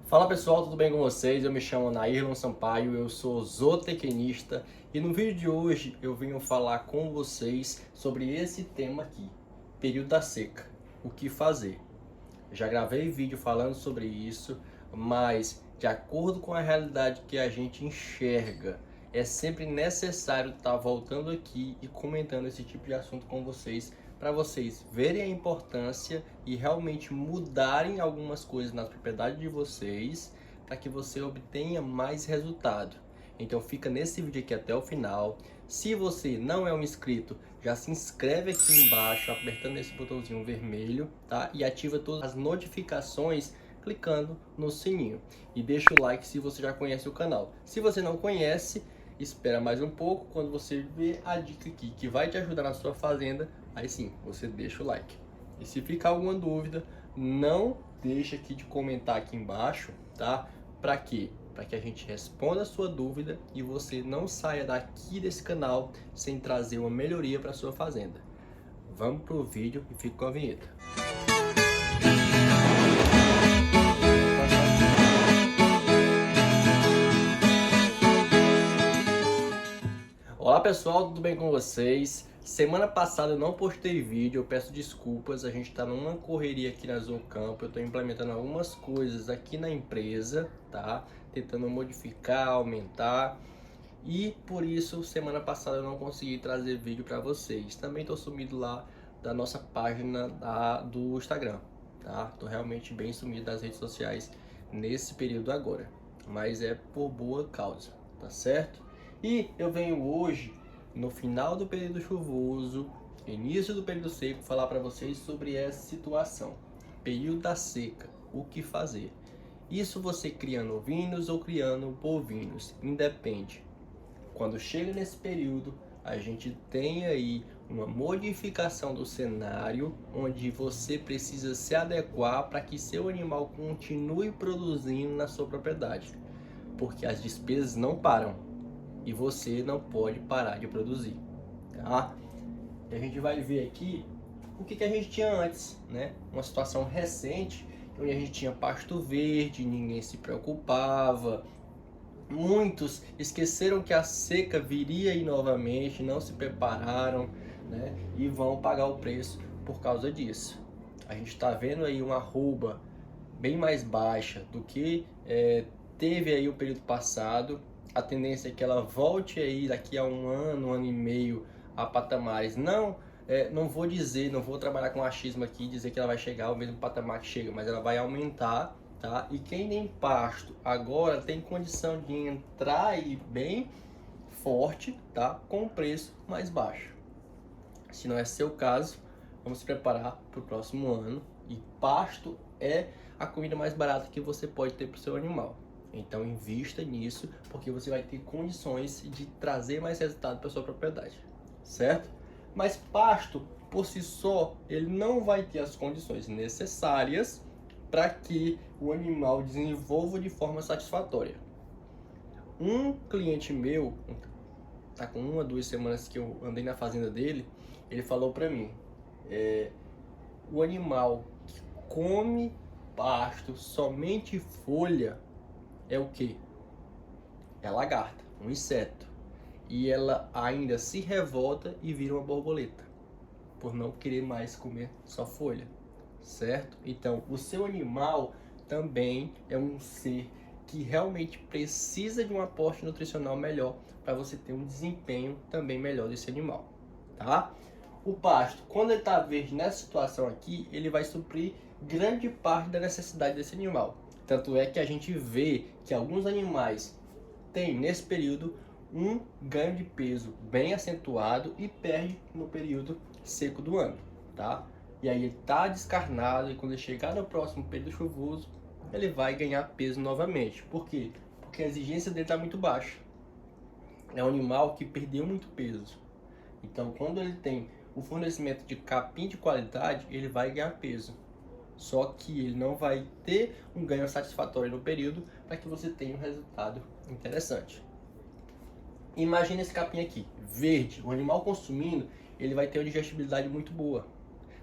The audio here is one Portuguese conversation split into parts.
Fala pessoal, tudo bem com vocês? Eu me chamo Nairlon Sampaio, eu sou zootecnista e no vídeo de hoje eu venho falar com vocês sobre esse tema aqui, período da seca, o que fazer. Já gravei vídeo falando sobre isso, mas de acordo com a realidade que a gente enxerga, é sempre necessário estar voltando aqui e comentando esse tipo de assunto com vocês, para vocês verem a importância e realmente mudarem algumas coisas na propriedade de vocês, para que você obtenha mais resultado. Então fica nesse vídeo aqui até o final. Se você não é um inscrito, já se inscreve aqui embaixo, apertando esse botãozinho vermelho, tá? E ativa todas as notificações clicando no sininho. E deixa o like se você já conhece o canal. Se você não conhece, espera mais um pouco. Quando você ver a dica aqui que vai te ajudar na sua fazenda, aí sim, você deixa o like. E se ficar alguma dúvida, não deixa aqui de comentar aqui embaixo, tá? Para quê? Para que a gente responda a sua dúvida e você não saia daqui desse canal sem trazer uma melhoria para sua fazenda. Vamos pro vídeo e fique com a vinheta. Olá pessoal, tudo bem com vocês? Semana passada eu não postei vídeo, eu peço desculpas, a gente está numa correria aqui na Zoocampo, eu estou implementando algumas coisas aqui na empresa, tá? Tentando modificar, aumentar, e por isso semana passada eu não consegui trazer vídeo para vocês. Também estou sumido lá da nossa página do Instagram, tá? Estou realmente bem sumido das redes sociais nesse período agora, mas é por boa causa, tá certo? E eu venho hoje, no final do período chuvoso, início do período seco, falar para vocês sobre essa situação. Período da seca, o que fazer? Isso você criando ovinos ou criando bovinos, independe. Quando chega nesse período, a gente tem aí uma modificação do cenário, onde você precisa se adequar para que seu animal continue produzindo na sua propriedade, porque as despesas não param e você não pode parar de produzir, tá? E a gente vai ver aqui o que a gente tinha antes, né? Uma situação recente, onde a gente tinha pasto verde, ninguém se preocupava, muitos esqueceram que a seca viria aí novamente, não se prepararam, né? E vão pagar o preço por causa disso. A gente está vendo aí uma arroba bem mais baixa do que teve aí o período passado. A tendência é que ela volte aí daqui a um ano e meio a patamares. Não vou dizer, não vou trabalhar com achismo aqui e dizer que ela vai chegar ao mesmo patamar que chega, mas ela vai aumentar, tá? E quem tem pasto agora tem condição de entrar aí bem forte, tá? Com um preço mais baixo. Se não é seu caso, vamos se preparar para o próximo ano. E pasto é a comida mais barata que você pode ter para o seu animal. Então invista nisso, porque você vai ter condições de trazer mais resultado para sua propriedade, certo? Mas pasto, por si só, ele não vai ter as condições necessárias para que o animal desenvolva de forma satisfatória. Um cliente meu, tá com 1 ou 2 semanas que eu andei na fazenda dele, ele falou para mim, o animal que come pasto, somente folha, é o que? É a lagarta, um inseto. E ela ainda se revolta e vira uma borboleta, por não querer mais comer só folha, certo? Então, o seu animal também é um ser que realmente precisa de um aporte nutricional melhor para você ter um desempenho também melhor desse animal, tá? O pasto, quando ele está verde nessa situação aqui, ele vai suprir grande parte da necessidade desse animal. Tanto é que a gente vê que alguns animais têm nesse período um ganho de peso bem acentuado e perde no período seco do ano, tá? E aí ele está descarnado e quando ele chegar no próximo período chuvoso, ele vai ganhar peso novamente. Por quê? Porque a exigência dele está muito baixa. É um animal que perdeu muito peso. Então quando ele tem o fornecimento de capim de qualidade, ele vai ganhar peso. Só que ele não vai ter um ganho satisfatório no período para que você tenha um resultado interessante. Imagina esse capim aqui, verde, o animal consumindo, ele vai ter uma digestibilidade muito boa.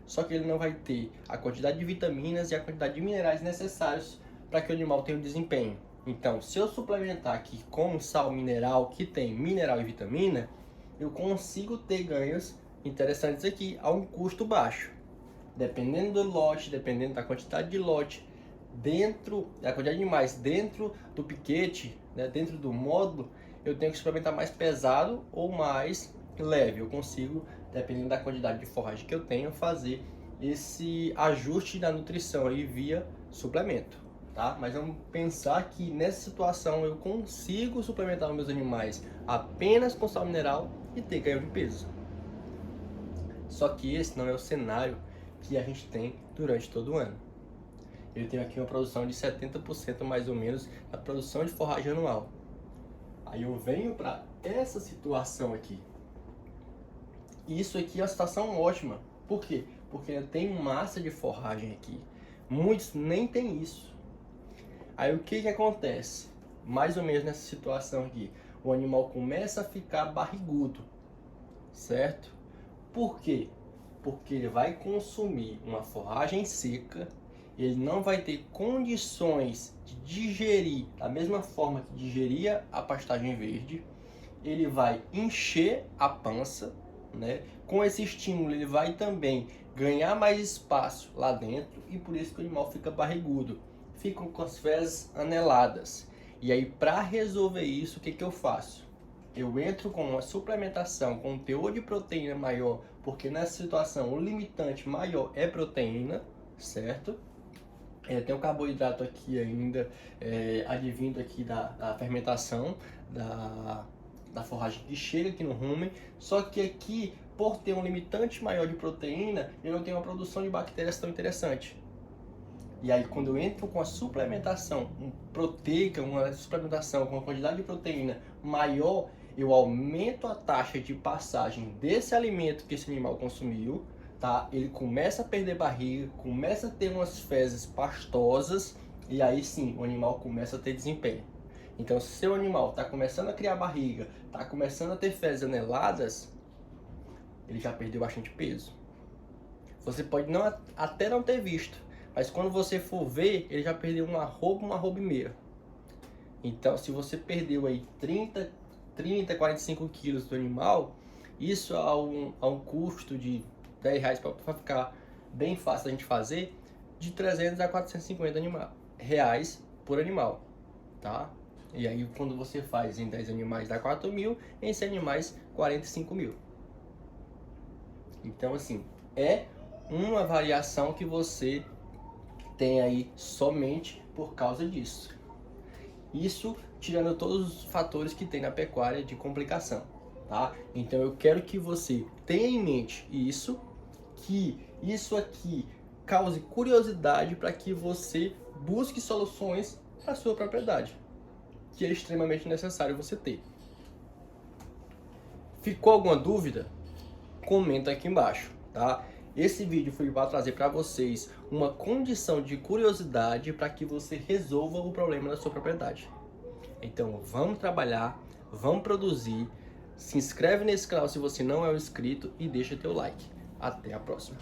Só que ele não vai ter a quantidade de vitaminas e a quantidade de minerais necessários para que o animal tenha um desempenho. Então, se eu suplementar aqui com sal mineral, que tem mineral e vitamina, eu consigo ter ganhos interessantes aqui a um custo baixo. Dependendo do lote, dependendo da quantidade de lote, dentro da quantidade de animais dentro do piquete, né, dentro do módulo, eu tenho que suplementar mais pesado ou mais leve. Eu consigo, dependendo da quantidade de forragem que eu tenho, fazer esse ajuste da nutrição aí via suplemento, tá? Mas vamos pensar que nessa situação eu consigo suplementar os meus animais apenas com sal mineral e ter ganho de peso. Só que esse não é o cenário que a gente tem durante todo o ano. Eu tenho aqui uma produção de 70% mais ou menos da produção de forragem anual. Aí eu venho para essa situação aqui. Isso aqui é uma situação ótima. Por quê? Porque eu tenho massa de forragem aqui. Muitos nem tem isso. Aí o que acontece? Mais ou menos nessa situação aqui. O animal começa a ficar barrigudo, certo? Por quê? Porque ele vai consumir uma forragem seca, ele não vai ter condições de digerir da mesma forma que digeria a pastagem verde, ele vai encher a pança, né? Com esse estímulo ele vai também ganhar mais espaço lá dentro e por isso que o animal fica barrigudo, fica com as fezes aneladas. E aí para resolver isso, o que eu faço? Eu entro com uma suplementação com um teor de proteína maior, porque nessa situação o limitante maior é proteína, certo? Tem um carboidrato aqui ainda, advindo aqui da fermentação, da forragem que chega aqui no rumen, só que aqui, por ter um limitante maior de proteína, eu não tenho uma produção de bactérias tão interessante. E aí, quando eu entro com a suplementação proteica, uma suplementação com uma quantidade de proteína maior, eu aumento a taxa de passagem desse alimento que esse animal consumiu, tá? Ele começa a perder barriga, começa a ter umas fezes pastosas e aí sim o animal começa a ter desempenho. Então, se seu animal está começando a criar barriga, está começando a ter fezes aneladas, ele já perdeu bastante peso. Você pode até não ter visto, mas quando você for ver, ele já perdeu uma arroba e meia. Então, se você perdeu aí 30, 45 quilos do animal, isso a um custo de R$10 para ficar bem fácil a gente fazer, de 300 a 450 reais por animal, tá? E aí quando você faz em 10 animais dá 4.000, em 100 animais 45.000. Então assim, é uma variação que você tem aí somente por causa disso. Isso tirando todos os fatores que tem na pecuária de complicação, tá? Então eu quero que você tenha em mente isso, que isso aqui cause curiosidade para que você busque soluções para a sua propriedade, que é extremamente necessário você ter. Ficou alguma dúvida? Comenta aqui embaixo, tá? Esse vídeo foi para trazer para vocês uma condição de curiosidade para que você resolva o problema da sua propriedade. Então vamos trabalhar, vamos produzir, se inscreve nesse canal se você não é um inscrito e deixa teu like. Até a próxima.